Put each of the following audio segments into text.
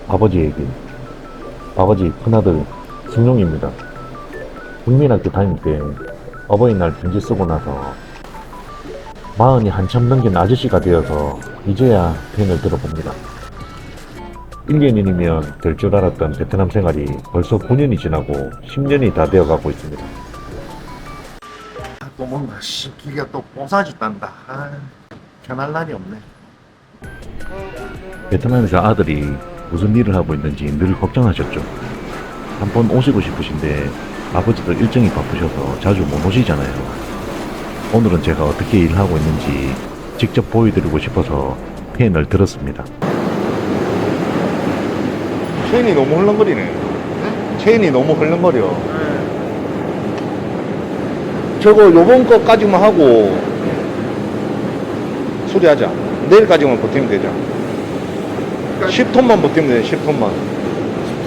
아버지 얘기. 아버지 큰아들 승용입니다. 국민학교 다닐 때 어버이날 편지 쓰고 나서 마흔이 한참 넘긴 아저씨가 되어서 이제야 펜을 들어봅니다. 1년이면 될 줄 알았던 베트남 생활이 벌써 9년이 지나고 10년이 다 되어가고 있습니다. 또 뭔가 기가 또 뽀사지 딴다. 편할 날이 없네. 베트남에서 아들이 무슨 일을 하고 있는지 늘 걱정하셨죠. 한번 오시고 싶으신데 아버지도 일정이 바쁘셔서 자주 못 오시잖아요. 오늘은 제가 어떻게 일하고 있는지 직접 보여드리고 싶어서 펜을 들었습니다. 체인이 너무 흘렁거리네. 네? 체인이 너무 흘렁거려. 저거 요번 거까지만 하고 수리하자. 내일까지만 버티면 되자. 10톤만 버티면 돼. 10톤만.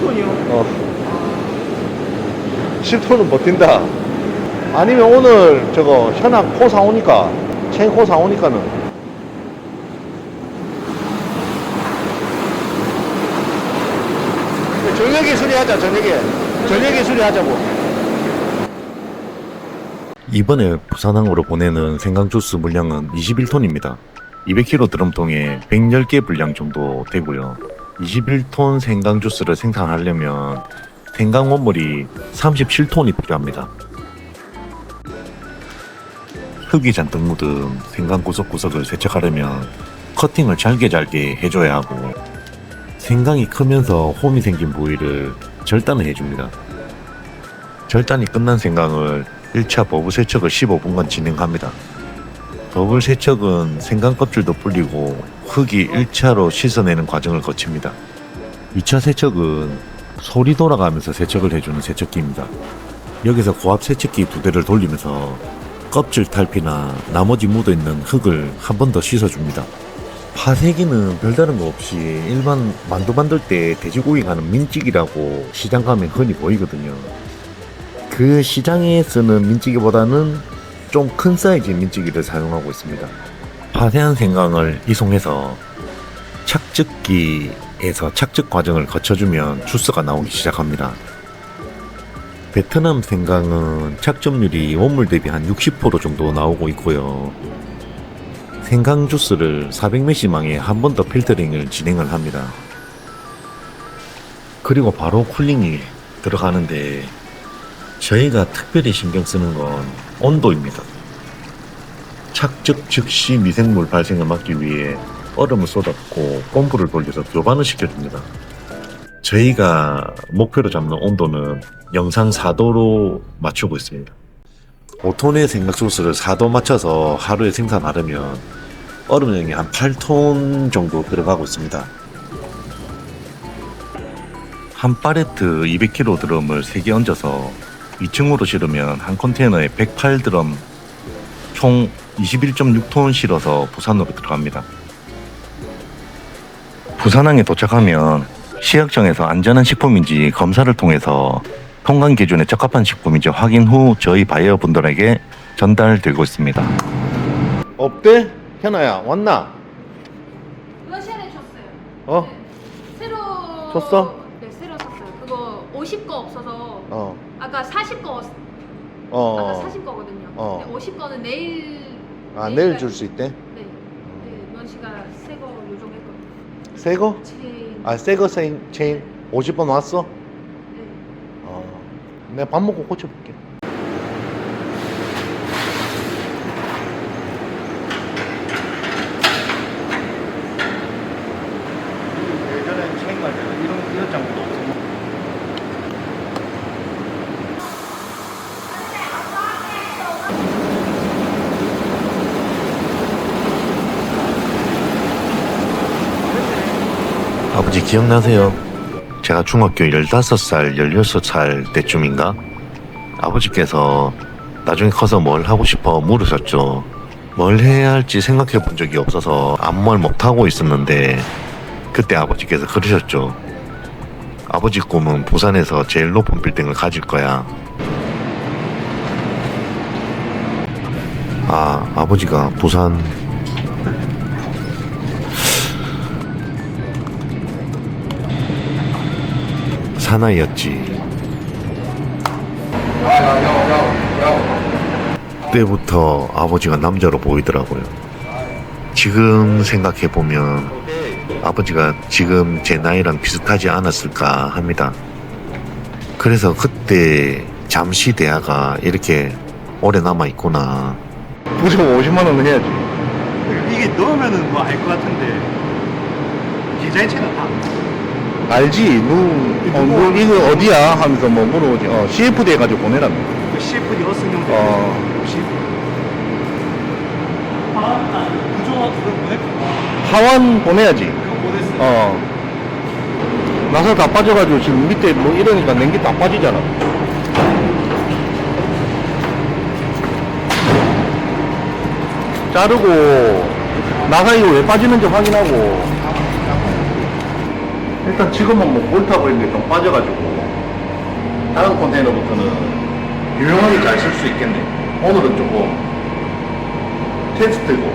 10톤이요? 10톤은 버틴다. 아니면 오늘 저거 현악 코 사오니까 체인 코 사오니까는 저녁에 수리하자. 저녁에 수리하자고. 이번에 부산항으로 보내는 생강주스 물량은 21톤입니다. 200kg 드럼통에 110개 분량 정도 되고요. 21톤 생강주스를 생산하려면 생강 원물이 37톤이 필요합니다. 흙이 잔뜩 묻은 생강 구석구석을 세척하려면 커팅을 잘게 해줘야 하고, 생강이 크면서 홈이 생긴 부위를 절단을 해줍니다. 절단이 끝난 생강을 1차 버블 세척을 15분간 진행합니다. 버블 세척은 생강 껍질도 불리고 흙이 1차로 씻어내는 과정을 거칩니다. 2차 세척은 솔이 돌아가면서 세척을 해주는 세척기입니다. 여기서 고압 세척기 2대를 돌리면서 껍질 탈피나 나머지 묻어있는 흙을 한 번 더 씻어줍니다. 파쇄기는 별다른 거 없이 일반 만두 만들 때 돼지고기 가는 민찌기라고 시장 가면 흔히 보이거든요. 그 시장에 쓰는 민찌개보다는 좀 큰 사이즈의 민찌개를 사용하고 있습니다. 파쇄한 생강을 이송해서 착즙기에서 착즙 과정을 거쳐주면 주스가 나오기 시작합니다. 베트남 생강은 착즙률이 원물 대비 한 60% 정도 나오고 있고요. 생강 주스를 400ml망에 한 번 더 필터링을 진행을 합니다. 그리고 바로 쿨링이 들어가는데 저희가 특별히 신경 쓰는 건 온도입니다. 착즙 즉시 미생물 발생을 막기 위해 얼음을 쏟았고 펌프를 돌려서 교반을 시켜줍니다. 저희가 목표로 잡는 온도는 영상 4도로 맞추고 있습니다. 5톤의 생강주스를 4도 맞춰서 하루에 생산하려면 얼음량이 한 8톤 정도 들어가고 있습니다. 한 팔레트 200kg 드럼을 3개 얹어서 2층으로 실으면 한 컨테이너에 108드럼 총 21.6톤 실어서 부산으로 들어갑니다. 부산항에 도착하면 시약청에서 안전한 식품인지 검사를 통해서 통관 기준에 적합한 식품인지 확인 후 저희 바이어분들에게 전달되고 있습니다. 없대? 현아야 왔나? 러시아에 줬어요. 어? 네. 새로 줬어? 네, 새로 샀어요. 그거 50거 없어서 아까 40거 아까 40거거든요. 어. 50거는 내일 내일 줄 수 있대? 네. 네, 넌 씨가 새거 요청했거든요. 새거? 새거 체인 50번 왔어? 네. 내가 밥 먹고 고쳐볼게. 예전에 체인 갈 때는 이런 장면도 없어. 아버지 기억나세요? 제가 중학교 15살, 16살 때쯤인가? 아버지께서 나중에 커서 뭘 하고 싶어 물으셨죠. 뭘 해야 할지 생각해 본 적이 없어서 아무 말 못하고 있었는데 그때 아버지께서 그러셨죠. 아버지 꿈은 부산에서 제일 높은 빌딩을 가질 거야. 아버지가 부산 사나이였지. 때부터 아버지가 남자로 보이더라고요. 지금 생각해보면 아버지가 지금 제 나이랑 비슷하지 않았을까 합니다. 그래서 그때 잠시 대화가 이렇게 오래 남아있구나. 무조건 50만 원은 해야지. 이게 넣으면은 뭐 알 것 같은데 계좌이체는 다 알지. 이거 어디야? 하면서 뭐 물어보지. CFD 해가지고 보내라며. 그 CFD 어승용대 부조 그걸 보냈구나. 하원 보내야지. 그거 보냈어요. 나서 다 빠져가지고 지금 밑에 뭐 이러니까 냉기 다 빠지잖아. 자르고 나사 이거 왜 빠지는지 확인하고. 일단 지금은 뭐 볼트하고 있는 게 좀 빠져가지고 다른 컨테이너부터는 유용하게 잘 쓸 수 있겠네. 오늘은 조금 테스트고.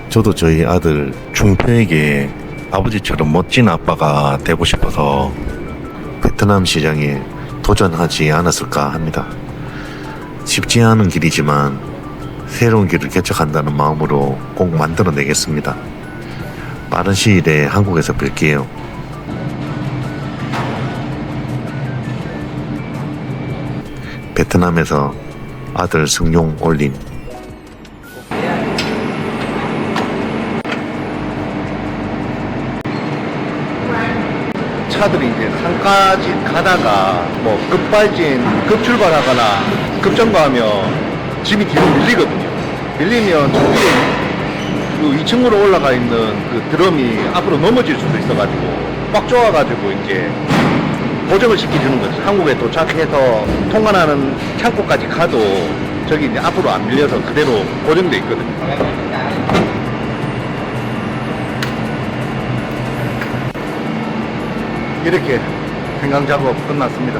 저도 저희 아들 충표에게 아버지처럼 멋진 아빠가 되고 싶어서 베트남 시장에 도전하지 않았을까 합니다. 쉽지 않은 길이지만 새로운 길을 개척한다는 마음으로 꼭 만들어내겠습니다. 빠른 시일에 한국에서 뵐게요. 베트남에서 아들 승용 올림. 차들이 이제 산까지 가다가 뭐 급발진, 급출발하거나 급정거하면 짐이 뒤로 밀리거든요. 밀리면 저기 그 2층으로 올라가 있는 그 드럼이 앞으로 넘어질 수도 있어가지고 꽉 조아가지고 이제 고정을 시켜주는 거지. 한국에 도착해서 통관하는 창고까지 가도 저기 이제 앞으로 안 밀려서 그대로 고정돼 있거든요. 이렇게 생강 작업 끝났습니다.